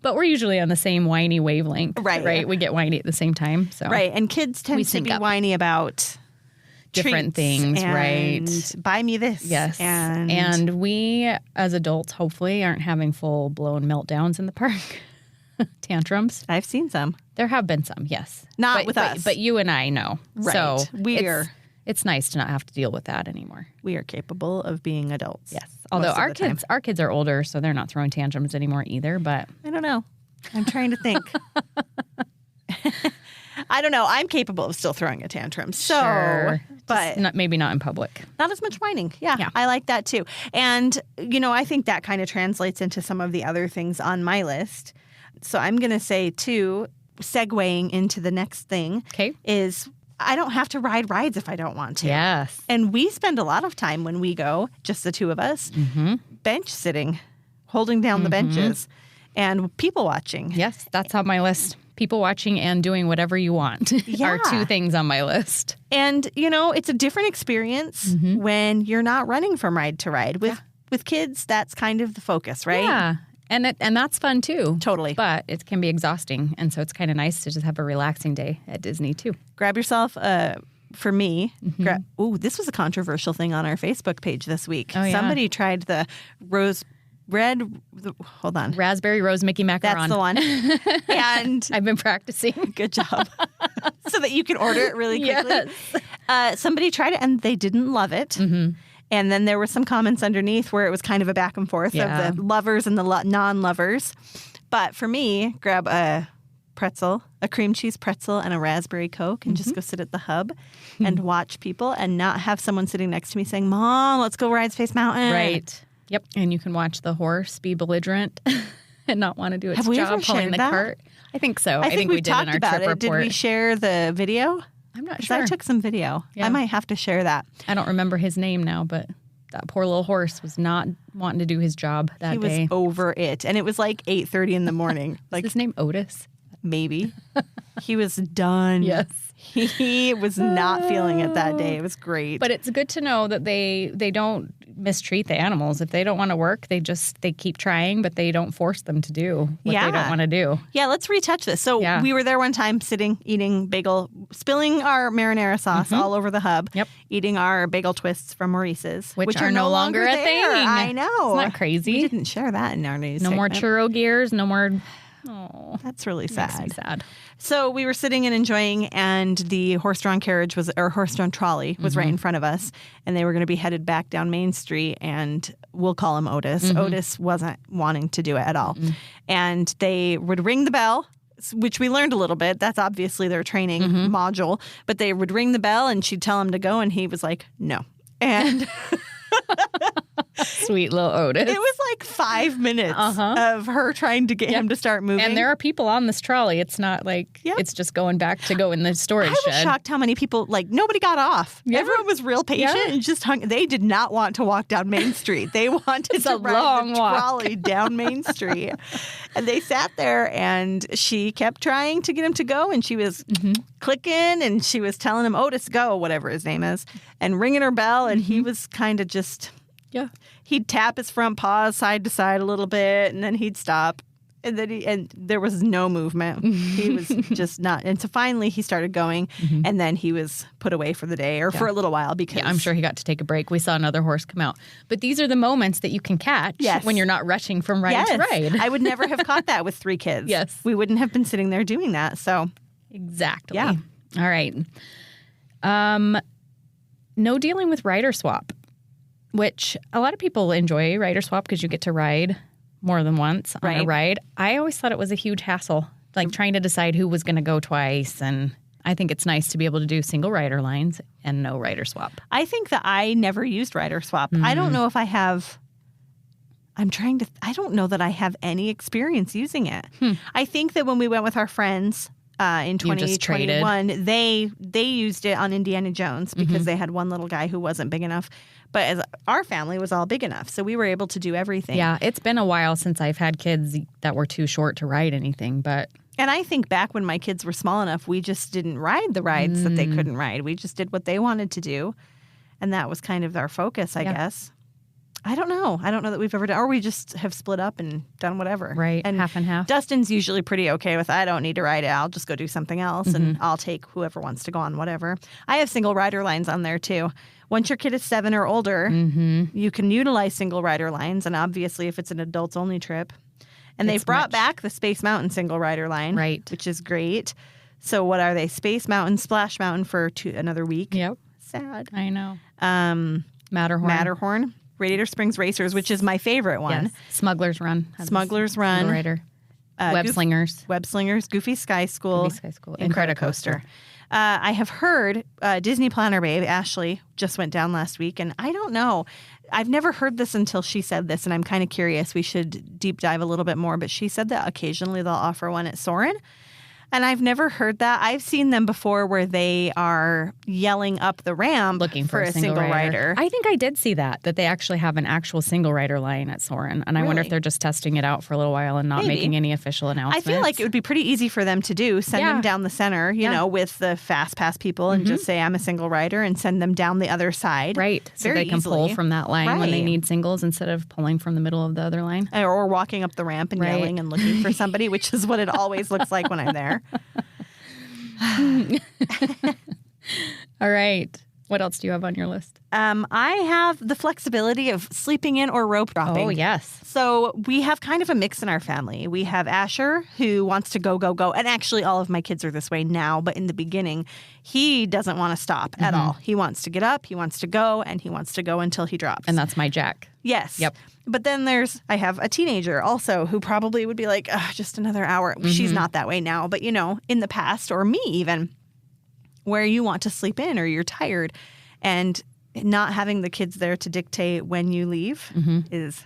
But we're usually on the same whiny wavelength. Right. We get whiny at the same time. So right. And kids tend to be whiny about different things, right? Buy me this. Yes. And we, as adults, hopefully aren't having full-blown meltdowns in the park. Tantrums. I've seen some. There have been some, yes. Not with us. But you and I know. Right. So it's nice to not have to deal with that anymore. We are capable of being adults. Yes. Although our kids are older, so they're not throwing tantrums anymore either, but I don't know. I'm trying to think. I don't know. I'm capable of still throwing a tantrum. So, sure. But maybe not in public. Not as much whining. Yeah, I like that too. And, I think that kind of translates into some of the other things on my list. So I'm going to say, too, segueing into the next thing is I don't have to ride rides if I don't want to. Yes. And we spend a lot of time when we go, just the two of us, bench sitting, holding down the benches, and people watching. Yes, that's on my list. People watching and doing whatever you want are 2 things on my list. And, it's a different experience when you're not running from ride to ride. With kids, that's kind of the focus, right? Yeah. And that's fun, too. Totally. But it can be exhausting. And so it's kind of nice to just have a relaxing day at Disney, too. Grab yourself, for me, this was a controversial thing on our Facebook page this week. Oh, yeah. Somebody tried the Raspberry Rose Mickey Macaron. That's the one. And I've been practicing. Good job. So that you can order it really quickly. Yes. Somebody tried it and they didn't love it. And then there were some comments underneath where it was kind of a back and forth of the lovers and the non-lovers. But for me, grab a pretzel, a cream cheese pretzel, and a raspberry Coke and just go sit at the hub and watch people and not have someone sitting next to me saying, Mom, let's go ride Space Mountain. Right. Yep. And you can watch the horse be belligerent and not want to do its job pulling the cart. I think so. I think we did in our trip report. Did we share the video? I'm not sure. I took some video. Yeah. I might have to share that. I don't remember his name now, but that poor little horse was not wanting to do his job that day. He was over it. And it was like 8:30 in the morning. Is his name Otis? Maybe. He was done. Yes. He was not feeling it that day. It was great. But it's good to know that they don't mistreat the animals. If they don't want to work, they keep trying, but they don't force them to do what they don't want to do. Yeah, let's retouch this. So we were there one time sitting, eating bagel, spilling our marinara sauce all over the hub, eating our bagel twists from Maurice's. Which are no longer a thing. I know. Isn't that crazy? We didn't share that in our news No segment. more churro gears, no more... Oh, that's really sad. Makes me sad. So we were sitting and enjoying, and the horse-drawn carriage horse-drawn trolley was right in front of us, and they were going to be headed back down Main Street, and we'll call him Otis. Otis wasn't wanting to do it at all. And they would ring the bell, which we learned a little bit. That's obviously their training module. But they would ring the bell, and she'd tell him to go, and he was like, no. And... Sweet little Otis. It was like 5 minutes of her trying to get him to start moving. And there are people on this trolley. It's not like it's just going back to go in the storage shed. I was shocked how many people, nobody got off. Yeah. Everyone was real patient and just hung. They did not want to walk down Main Street. They wanted to ride the trolley down Main Street. And they sat there, and she kept trying to get him to go, and she was clicking, and she was telling him, Otis, go, whatever his name is, and ringing her bell, and he was kind of just... Yeah. He'd tap his front paws side to side a little bit, and then he'd stop. And then and there was no movement. He was just not. And so finally he started going, and then he was put away for the day or for a little while because... Yeah, I'm sure he got to take a break. We saw another horse come out. But these are the moments that you can catch when you're not rushing from ride to ride. I would never have caught that with 3 kids. Yes. We wouldn't have been sitting there doing that. So exactly. Yeah. All right. No dealing with rider swap, which a lot of people enjoy rider swap because you get to ride more than once on a ride. I always thought it was a huge hassle, trying to decide who was going to go twice. And I think it's nice to be able to do single rider lines and no rider swap. I think that I never used rider swap. I don't know if I have... I don't know that I have any experience using it. I think that when we went with our friends... in 2021, they used it on Indiana Jones because they had one little guy who wasn't big enough. But as our family was all big enough, so we were able to do everything. Yeah, it's been a while since I've had kids that were too short to ride anything. And I think back when my kids were small enough, we just didn't ride the rides that they couldn't ride. We just did what they wanted to do. And that was kind of our focus, I guess. I don't know. I don't know that we've ever done, or we just have split up and done whatever. Right, and half and half. Dustin's usually pretty okay with, I don't need to ride it. I'll just go do something else, and I'll take whoever wants to go on whatever. I have single rider lines on there, too. Once your kid is 7 or older, you can utilize single rider lines, and obviously if it's an adults-only trip. And they've brought back the Space Mountain single rider line, which is great. So what are they? Space Mountain, Splash Mountain for another week. Yep. Sad. I know. Matterhorn. Radiator Springs Racers, which is my favorite one. Yes. Smugglers Run. Smugglers Run. Rider. Web Slingers. Goofy Sky School. And Credicoaster. I have heard Disney Planner Babe, Ashley, just went down last week, and I don't know. I've never heard this until she said this, and I'm kind of curious. We should deep dive a little bit more, but she said that occasionally they'll offer one at Soarin'. And I've never heard that. I've seen them before where they are yelling up the ramp looking for a single rider. I think I did see that they actually have an actual single rider line at Soarin'. And I wonder if they're just testing it out for a little while and not making any official announcements. I feel like it would be pretty easy for them to do. Send them down the center, you know, with the fast pass people and just say, I'm a single rider, and send them down the other side. Right. So they can pull from that line when they need singles instead of pulling from the middle of the other line. Or walking up the ramp and yelling and looking for somebody, which is what it always looks like when I'm there. All right. What else do you have on your list? I have the flexibility of sleeping in or rope dropping. Oh, yes. So we have kind of a mix in our family. We have Asher, who wants to go, go, go. And actually, all of my kids are this way now. But in the beginning, he doesn't want to stop at all. He wants to get up, he wants to go, and he wants to go until he drops. And that's my Jack. Yes. Yep. But then I have a teenager also who probably would be like, just another hour. She's not that way now. But, in the past, or me even, where you want to sleep in or you're tired, and not having the kids there to dictate when you leave is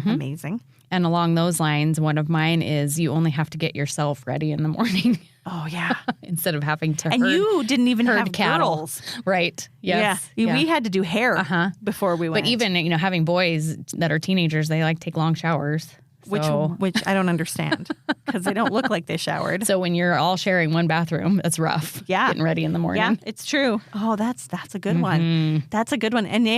amazing. And along those lines, one of mine is you only have to get yourself ready in the morning. Oh, yeah. Instead of having to And you didn't even have cattle. girls. Right. Yes. Yeah. We had to do hair before we went. But even, having boys that are teenagers, they take long showers. Which I don't understand because they don't look like they showered. So when you're all sharing one bathroom, that's rough. Yeah. Getting ready in the morning. Yeah, it's true. Oh, that's a good one. That's a good one. And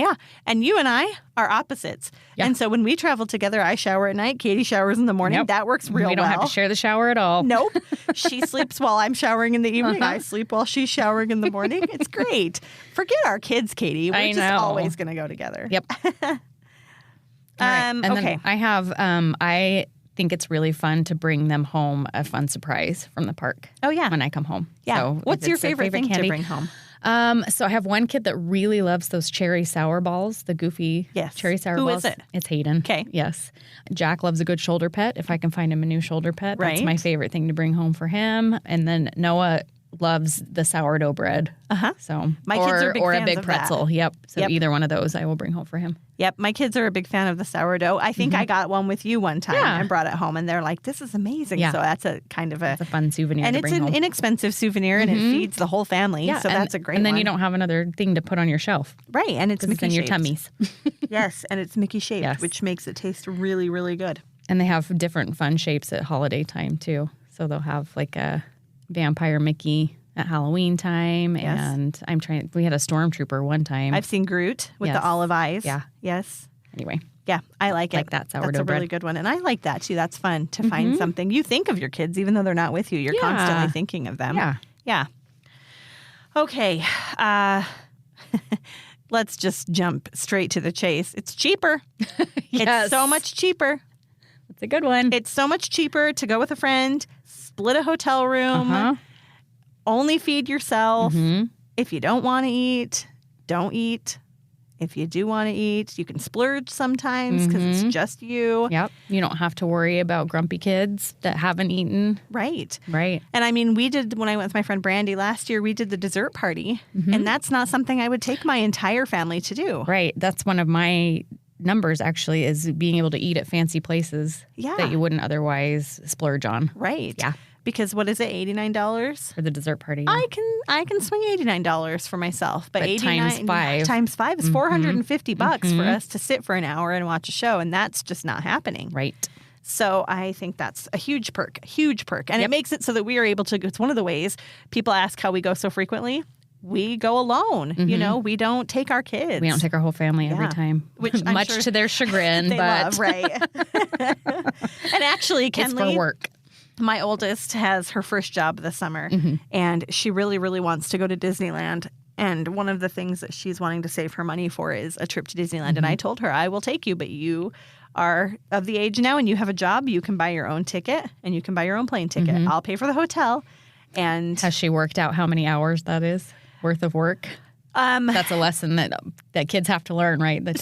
and you and I are opposites. Yeah. And so when we travel together, I shower at night, Katie showers in the morning. Yep. That works real well. We don't have to share the shower at all. Nope. She sleeps while I'm showering in the evening. I sleep while she's showering in the morning. It's great. Forget our kids, Katie. We're just always going to go together. Yep. And then I have, I think it's really fun to bring them home a fun surprise from the park. Oh, yeah. When I come home. Yeah. So what's your favorite thing candy to bring home? So I have one kid that really loves those cherry sour balls, the goofy cherry sour balls. Who is it? It's Hayden. Okay. Yes. Jack loves a good shoulder pet. If I can find him a new shoulder pet, that's my favorite thing to bring home for him. And then Noah loves the sourdough bread. So my kids are big or fans a big of pretzel. that. Yep. So either one of those I will bring home for him. Yep, my kids are a big fan of the sourdough. I think I got one with you one time and brought it home, and they're like, "This is amazing." Yeah. So that's a kind of It's a fun souvenir, and to it's bring an home. inexpensive souvenir, and it feeds the whole family. Yeah, so that's a great. And then one. you don't have another thing to put on your shelf, right? And it's Mickey in your shaped. tummies. Yes, and it's Mickey shaped, Yes. which makes it taste really, really good. And they have different fun shapes at holiday time too. So they'll have like a vampire Mickey at Halloween time, and we had a stormtrooper one time. I've seen Groot with the olive eyes. Yeah. Yes. Anyway. Yeah, I like it. Like that sourdough That's a really bread. good one. And I like that too. That's fun to find something. You think of your kids, even though they're not with you. You're constantly thinking of them. Yeah. Yeah. Okay. Let's just jump straight to the chase. It's cheaper. Yes. It's so much cheaper. It's a good one. It's so much cheaper to go with a friend, split a hotel room, only feed yourself. If you don't want to eat, don't eat. If you do want to eat, you can splurge sometimes because it's just you. Yep. You don't have to worry about grumpy kids that haven't eaten. Right. Right. And I mean, when I went with my friend Brandy last year, we did the dessert party. And that's not something I would take my entire family to do. Right. That's one of my numbers, actually, is being able to eat at fancy places that you wouldn't otherwise splurge on. Right. Yeah. Because what is it, $89? For the dessert party. I can swing $89 for myself. But times 5 is $450 for us to sit for an hour and watch a show. And that's just not happening. Right. So I think that's a huge perk. And it makes it so that we are able to, it's one of the ways people ask how we go so frequently. We go alone. You know, we don't take our kids. We don't take our whole family every time. Which I'm much sure to their chagrin, they but love, right? And actually, Kenley, it's for work. My oldest has her first job this summer, and she really, really wants to go to Disneyland. And one of the things that she's wanting to save her money for is a trip to Disneyland. And I told her, I will take you, but you are of the age now and you have a job. You can buy your own ticket and you can buy your own plane ticket. I'll pay for the hotel. And has she worked out how many hours that is worth of work? That's a lesson that kids have to learn, right? The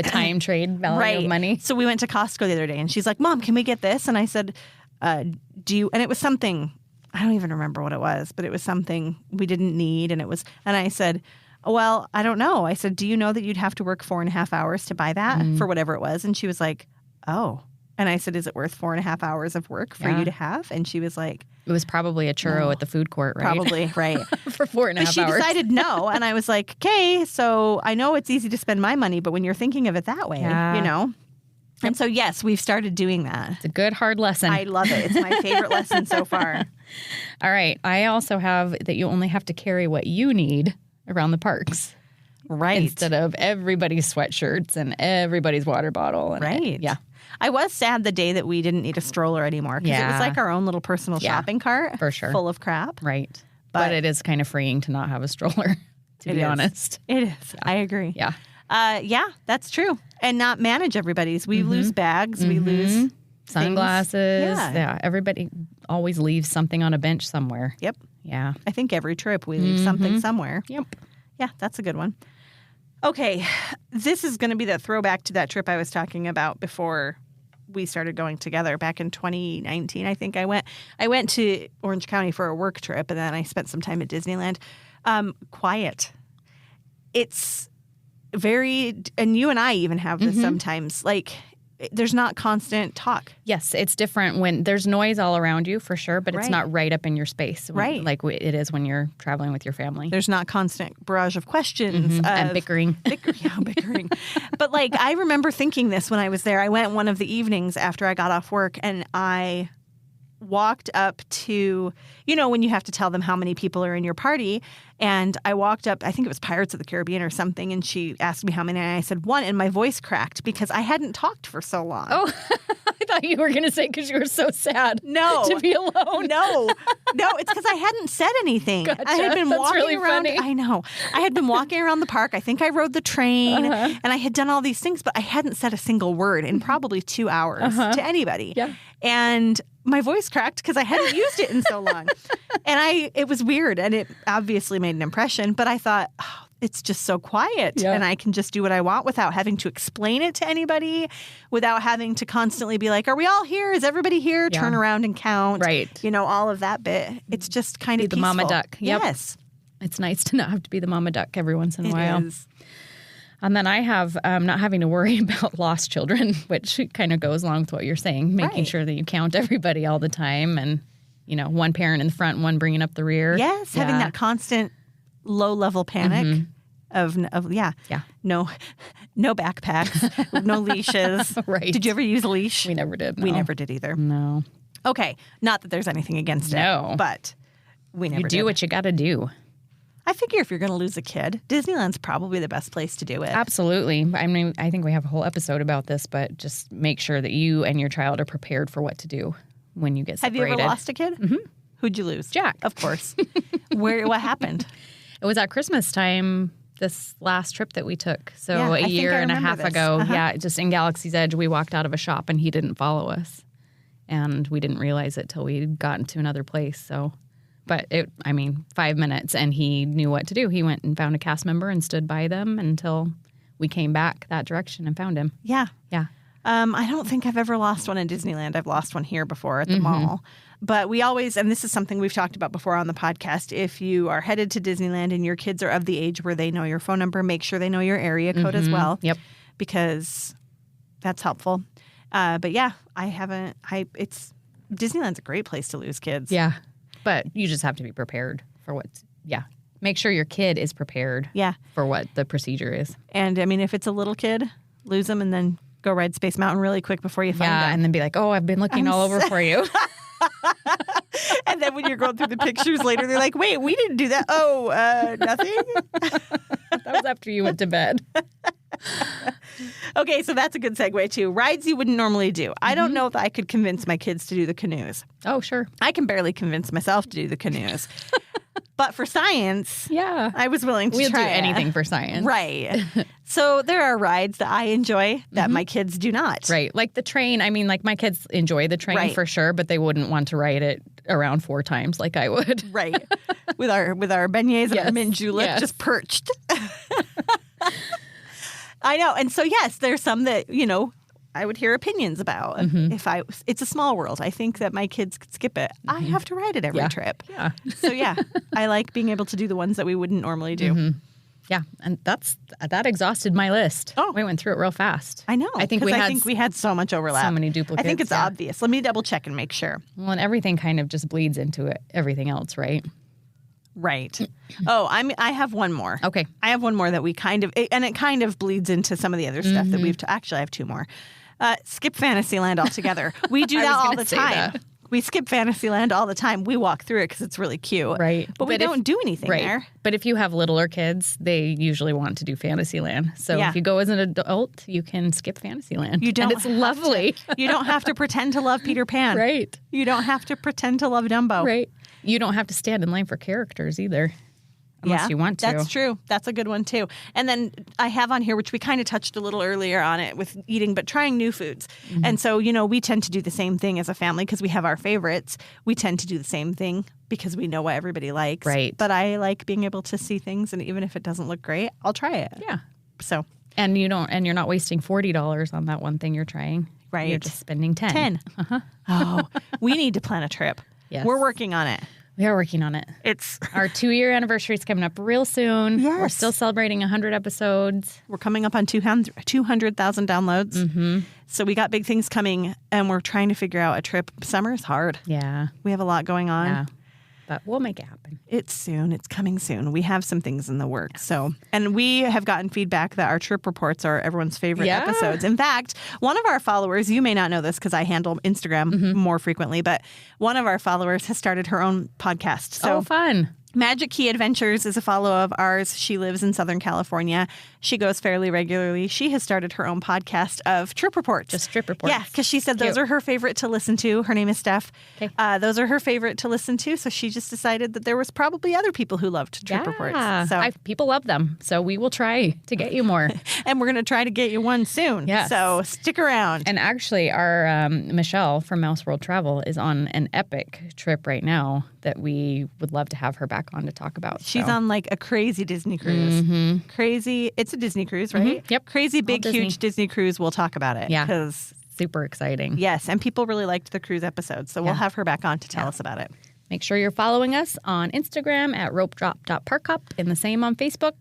time trade value of money. So we went to Costco the other day, and she's like, "Mom, can we get this?" And I said, "Do you?" And it was something, I don't even remember what it was, but it was something we didn't need, and I said, "Well, I don't know." I said, "Do you know that you'd have to work 4.5 hours to buy that for whatever it was?" And she was like, "Oh." And I said, "Is it worth 4.5 hours of work for you to have?" And she was like, it was probably a churro at the food court, right? Probably, right. For 4.5 hours. She decided no. And I was like, okay, so I know it's easy to spend my money, but when you're thinking of it that way, you know? And so, yes, we've started doing that. It's a good, hard lesson. I love it. It's my favorite lesson so far. All right. I also have that you only have to carry what you need around the parks. Right. Instead of everybody's sweatshirts and everybody's water bottle. And right. Yeah. I was sad the day that we didn't need a stroller anymore because it was like our own little personal shopping cart for sure. Full of crap. Right. But it is kind of freeing to not have a stroller. to be honest. It is. I agree. Yeah. Yeah, that's true. And not manage everybody's. We lose bags. We lose sunglasses. Yeah. Everybody always leaves something on a bench somewhere. Yep. Yeah. I think every trip we leave something somewhere. Yep. Yeah, that's a good one. Okay, this is going to be the throwback to that trip I was talking about before we started going together back in 2019. I think I went to Orange County for a work trip, and then I spent some time at Disneyland. Quiet. It's very, and you and I even have this sometimes, like there's not constant talk. Yes, it's different when there's noise all around you for sure, but it's not right up in your space. Like it is when you're traveling with your family. There's not constant barrage of questions. And bickering. Bickering. But like, I remember thinking this when I was there. I went one of the evenings after I got off work, and I walked up to, when you have to tell them how many people are in your party. And I walked up, I think it was Pirates of the Caribbean or something, and she asked me how many, and I said 1, and my voice cracked because I hadn't talked for so long. Oh, I thought you were going to say because you were so sad to be alone. No, it's because I hadn't said anything. Gotcha. I had been That's walking really around. funny. I know. I had been walking around the park. I think I rode the train, and I had done all these things, but I hadn't said a single word in probably 2 hours to anybody. Yeah. And my voice cracked because I hadn't used it in so long. And it was weird, and it obviously made an impression, but I thought, it's just so quiet, and I can just do what I want without having to explain it to anybody, without having to constantly be like, are we all here? Is everybody here? Yeah. Turn around and count. Right. All of that bit. It's just kind of the peaceful. mama duck. Yep. Yes. It's nice to not have to be the mama duck every once in a while. It is. And then I have not having to worry about lost children, which kind of goes along with what you're saying, making sure that you count everybody all the time, and, one parent in the front, one bringing up the rear. Yes, having that constant low-level panic of no backpacks, no leashes. Right. Did you ever use a leash? We never did. No. We never did either. No. Okay, not that there's anything against it, but we never did. You do what you got to do. I figure if you're going to lose a kid, Disneyland's probably the best place to do it. Absolutely. I mean, I think we have a whole episode about this, but just make sure that you and your child are prepared for what to do when you get separated. Have you ever lost a kid? Mm-hmm. Who'd you lose? Jack. Of course. What happened? It was at Christmas time this last trip that we took. So a year and a half ago. Yeah, just in Galaxy's Edge, we walked out of a shop and he didn't follow us. And we didn't realize it till we got into another place. So, but 5 minutes and he knew what to do. He went and found a cast member and stood by them until we came back that direction and found him. Yeah. Yeah. I don't think I've ever lost one in Disneyland. I've lost one here before at the mall. But we always, and this is something we've talked about before on the podcast, if you are headed to Disneyland and your kids are of the age where they know your phone number, make sure they know your area code as well. Yep. Because that's helpful. But yeah, Disneyland's a great place to lose kids. Yeah. But you just have to be prepared for make sure your kid is prepared for what the procedure is. And if it's a little kid, lose them and then go ride Space Mountain really quick before you find them. Yeah, and then be like, oh, I've been looking all over for you. And then when you're going through the pictures later, they're like, wait, we didn't do that. Oh, nothing? That was after you went to bed. Okay, so that's a good segue too. Rides you wouldn't normally do. I don't know if I could convince my kids to do the canoes. Oh, sure. I can barely convince myself to do the canoes. But for science, I was willing to We'll try do anything for science. Right. So there are rides that I enjoy that my kids do not. Right. Like the train. My kids enjoy the train for sure, but they wouldn't want to ride it around 4 times like I would. Right. With our beignets and our mint julep just perched. I know. And so, yes, there's some that, I would hear opinions about. It's a small world. I think that my kids could skip it. I have to ride it every trip. Yeah. So, I like being able to do the ones that we wouldn't normally do. Yeah. And that exhausted my list. Oh. We went through it real fast. I know. I think we had so much overlap. So many duplicates. I think it's obvious. Let me double check and make sure. Well, and everything kind of just bleeds into everything else, right? Right. Oh, I have one more. Okay. I have one more that we it kind of bleeds into some of the other stuff that we've, actually I have 2 more. Skip Fantasyland altogether. We do that all the time. We skip Fantasyland all the time. We walk through it because it's really cute. Right. But we don't do anything there. But if you have littler kids, they usually want to do Fantasyland. So if you go as an adult, you can skip Fantasyland. You don't. And it's lovely. You don't have to pretend to love Peter Pan. Right. You don't have to pretend to love Dumbo. Right. You don't have to stand in line for characters either. unless you want to. That's true. That's a good one, too. And then I have on here, which we kind of touched a little earlier on it with eating, but trying new foods. Mm-hmm. And so, we tend to do the same thing as a family because we have our favorites. We tend to do the same thing because we know what everybody likes. Right. But I like being able to see things, and even if it doesn't look great, I'll try it. Yeah. So. And you're not wasting $40 on that one thing you're trying. Right. You're just spending 10. 10. Uh-huh. Oh, we need to plan a trip. Yes. We're working on it. We are working on it. It's our 2-year anniversary is coming up real soon. Yes. We're still celebrating 100 episodes. We're coming up on 200,000 downloads. Mm-hmm. So we got big things coming, and we're trying to figure out a trip. Summer is hard. Yeah. We have a lot going on. Yeah. But we'll make it happen. It's soon. It's coming soon. We have some things in the works. So, and we have gotten feedback that our trip reports are everyone's favorite episodes. In fact, one of our followers, you may not know this because I handle Instagram more frequently, but one of our followers has started her own podcast. So fun. Magic Key Adventures is a follow of ours. She lives in Southern California. She goes fairly regularly. She has started her own podcast of trip reports. Just trip reports. Yeah, because she said those are her favorite to listen to. Her name is Steph. Okay. Those are her favorite to listen to. So she just decided that there was probably other people who loved trip reports. So people love them. So we will try to get you more. And we're going to try to get you one soon. Yes. So stick around. And actually, our Michelle from Mouse World Travel is on an epic trip right now that we would love to have her back on to talk about. She's on like a crazy Disney cruise. Mm-hmm. Crazy. It's a Disney cruise, right? Mm-hmm. Yep. Crazy, big, huge Disney cruise. We'll talk about it. Yeah. Because super exciting. Yes. And people really liked the cruise episode. So we'll have her back on to tell us about it. Make sure you're following us on Instagram at ropedrop.parkhop and the same on Facebook.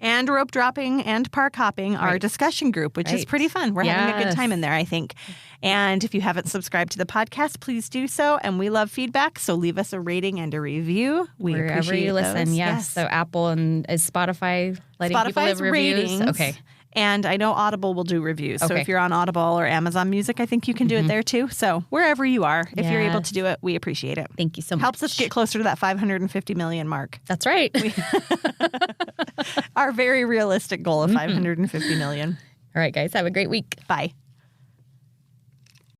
And rope dropping and park hopping, our discussion group, which is pretty fun. We're having a good time in there, I think. And if you haven't subscribed to the podcast, please do so. And we love feedback, so leave us a rating and a review. We Wherever appreciate you listen, those. yes. So Apple and is Spotify letting people leave reviews? Ratings. Okay. And I know Audible will do reviews. So if you're on Audible or Amazon Music, I think you can do it there too. So wherever you are, if you're able to do it, we appreciate it. Thank you so much. Helps us get closer to that 550 million mark. That's right. Our very realistic goal of 550 million. All right, guys. Have a great week. Bye.